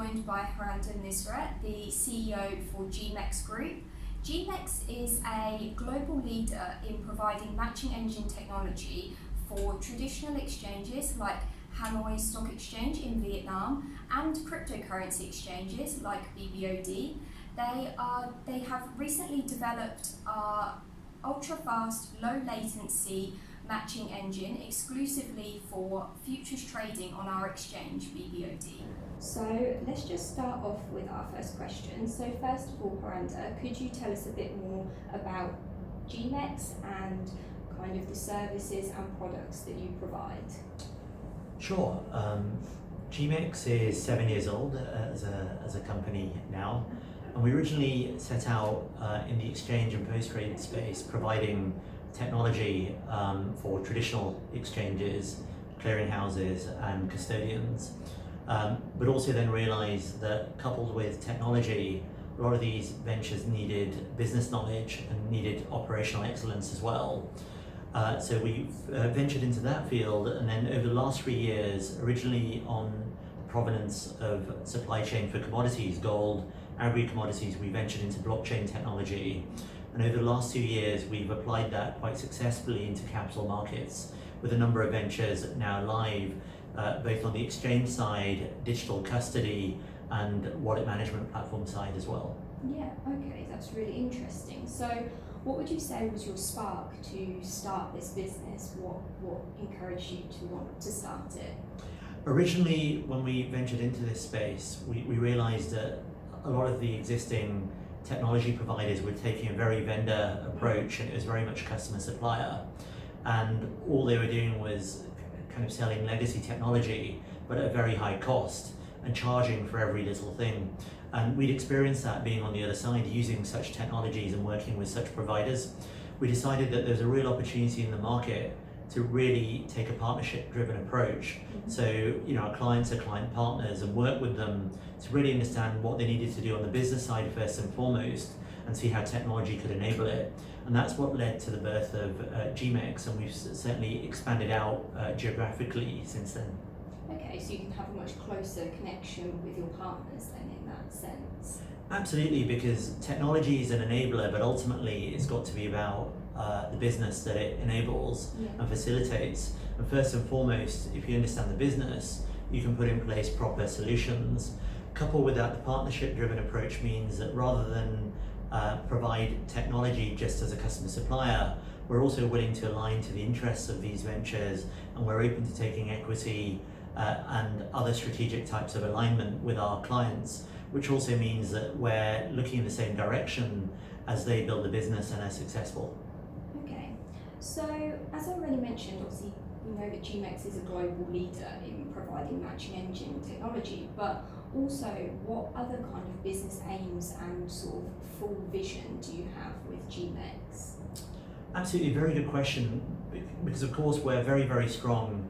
joined by Hirander Misra, the CEO for GMEX Group. GMEX is a global leader in providing matching engine technology for traditional exchanges like Hanoi Stock Exchange in Vietnam and cryptocurrency exchanges like BBOD. They have recently developed our ultra-fast, low latency matching engine exclusively for futures trading on our exchange, BBOD. So let's just start off with our first question. So first of all, Hirander, could you tell us a bit more about GMEX and kind of the services and products that you provide? Sure. GMEX is 7 years old as a company now, and we originally set out in the exchange and post-trade space providing technology for traditional exchanges, clearinghouses and custodians, but also then realized that coupled with technology, a lot of these ventures needed business knowledge and needed operational excellence as well. So we've ventured into that field, and then over the last 3 years, originally on the provenance of supply chain for commodities, gold, agri-commodities, we ventured into blockchain technology. And over the last 2 years, we've applied that quite successfully into capital markets with a number of ventures now live, both on the exchange side, digital custody, and wallet management platform side as well. Yeah, okay, that's really interesting. So what would you say was your spark to start this business? What encouraged you to want to start it? Originally, when we ventured into this space, we realized that a lot of the existing technology providers were taking a very vendor approach, and it was very much customer supplier. And all they were doing was kind of selling legacy technology, but at a very high cost and charging for every little thing. And we'd experienced that being on the other side, using such technologies and working with such providers. We decided that there's a real opportunity in the market to really take a partnership-driven approach. So, our clients are client partners and work with them to really understand what they needed to do on the business side first and foremost, and see how technology could enable it. And that's what led to the birth of GMEX, and we've certainly expanded out geographically since then. Okay, so you can have a much closer connection with your partners then in that sense. Absolutely, because technology is an enabler, but ultimately it's got to be about the business that it enables and facilitates. And first and foremost, if you understand the business, you can put in place proper solutions. Coupled with that, the partnership-driven approach means that rather than provide technology just as a customer supplier, we're also willing to align to the interests of these ventures, and we're open to taking equity and other strategic types of alignment with our clients, which also means that we're looking in the same direction as they build the business and are successful. Okay, so as I already mentioned, obviously we know that GMEX is a global leader in providing matching engine technology, but also what other kind of business aims and sort of full vision do you have with GMEX? Absolutely, very good question, because of course we're very, very strong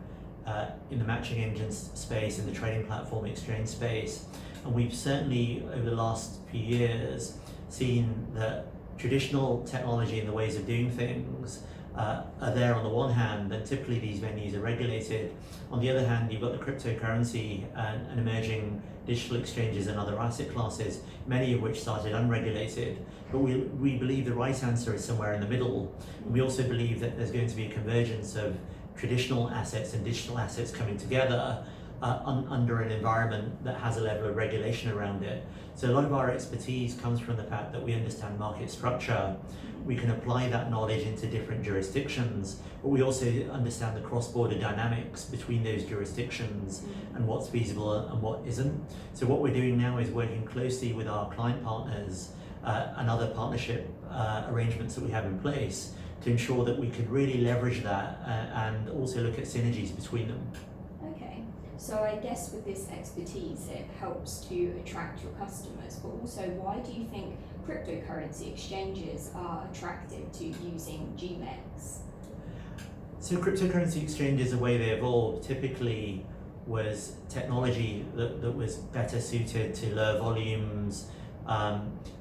in the matching engines space, in the trading platform exchange space. And we've certainly, over the last few years, seen that traditional technology and the ways of doing things are there on the one hand, and typically these venues are regulated. On the other hand, you've got the cryptocurrency and emerging digital exchanges and other asset classes, many of which started unregulated. But we believe the right answer is somewhere in the middle. And we also believe that there's going to be a convergence of traditional assets and digital assets coming together under an environment that has a level of regulation around it. So a lot of our expertise comes from the fact that we understand market structure. We can apply that knowledge into different jurisdictions, but we also understand the cross-border dynamics between those jurisdictions and what's feasible and what isn't. So what we're doing now is working closely with our client partners and other partnership arrangements that we have in place to ensure that we could really leverage that and also look at synergies between them. So I guess with this expertise, it helps to attract your customers, but also why do you think cryptocurrency exchanges are attractive to using GMEX? So cryptocurrency exchanges, the way they evolved, typically was technology that was better suited to lower volumes,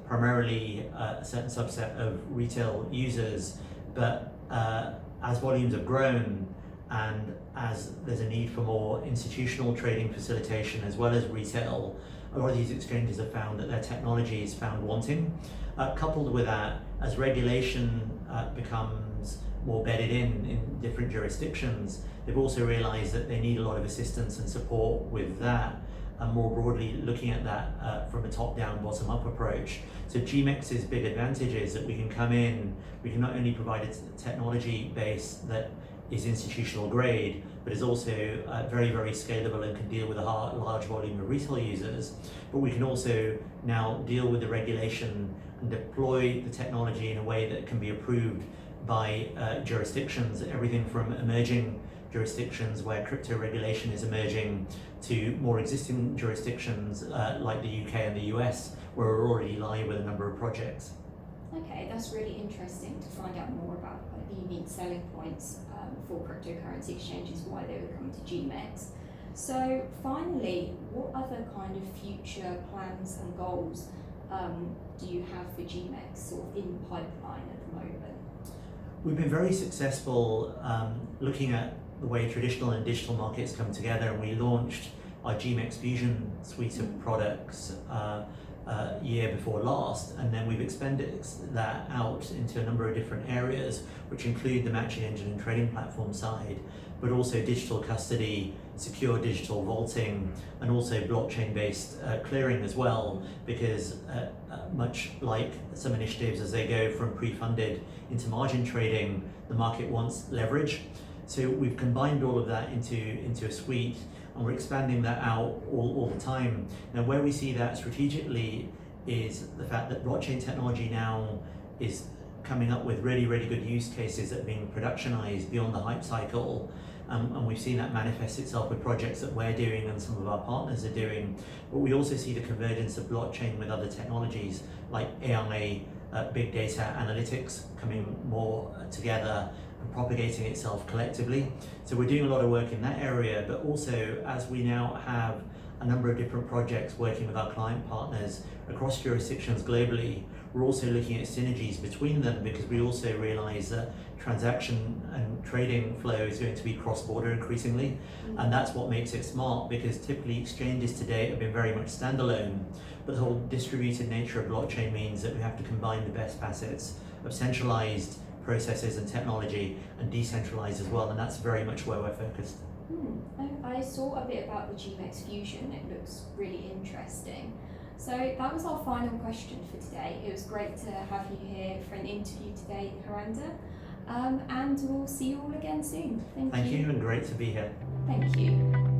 primarily a certain subset of retail users, but as volumes have grown, and as there's a need for more institutional trading facilitation as well as retail, a lot of these exchanges have found that their technology is found wanting. Coupled with that, as regulation becomes more bedded in different jurisdictions, they've also realized that they need a lot of assistance and support with that, and more broadly looking at that from a top-down, bottom-up approach. So GMEX's big advantage is that we can come in, we can not only provide a technology base that is institutional grade, but is also very, very scalable and can deal with a large volume of retail users, but we can also now deal with the regulation and deploy the technology in a way that can be approved by jurisdictions, everything from emerging jurisdictions where crypto regulation is emerging to more existing jurisdictions like the UK and the US, where we're already live with a number of projects. Okay, that's really interesting to find out more about the unique selling points for cryptocurrency exchanges, why they would come to GMEX. So finally, what other kind of future plans and goals do you have for GMEX sort of in the pipeline at the moment? We've been very successful looking at the way traditional and digital markets come together, and we launched our GMEX Fusion suite of products year before last, and then we've expanded that out into a number of different areas, which include the matching engine and trading platform side, but also digital custody, secure digital vaulting, and also blockchain-based clearing as well, because much like some initiatives as they go from pre-funded into margin trading, the market wants leverage. So we've combined all of that into a suite, and we're expanding that out all the time. Now, where we see that strategically is the fact that blockchain technology now is coming up with really, really good use cases that are being productionized beyond the hype cycle. And we've seen that manifest itself with projects that we're doing and some of our partners are doing. But we also see the convergence of blockchain with other technologies like AI, big data analytics coming more together and propagating itself collectively. So we're doing a lot of work in that area, but also as we now have a number of different projects working with our client partners across jurisdictions globally, we're also looking at synergies between them, because we also realize that transaction and trading flow is going to be cross-border increasingly, and that's what makes it smart, because typically exchanges today have been very much standalone, but the whole distributed nature of blockchain means that we have to combine the best facets of centralized processes and technology and decentralized as well, and that's very much where we're focused. I saw a bit about the GMEX Fusion. It looks really interesting. So that was our final question for today. It was great to have you here for an interview today, Hirander, and we'll see you all again soon. Thank you. Thank you, and great to be here. Thank you.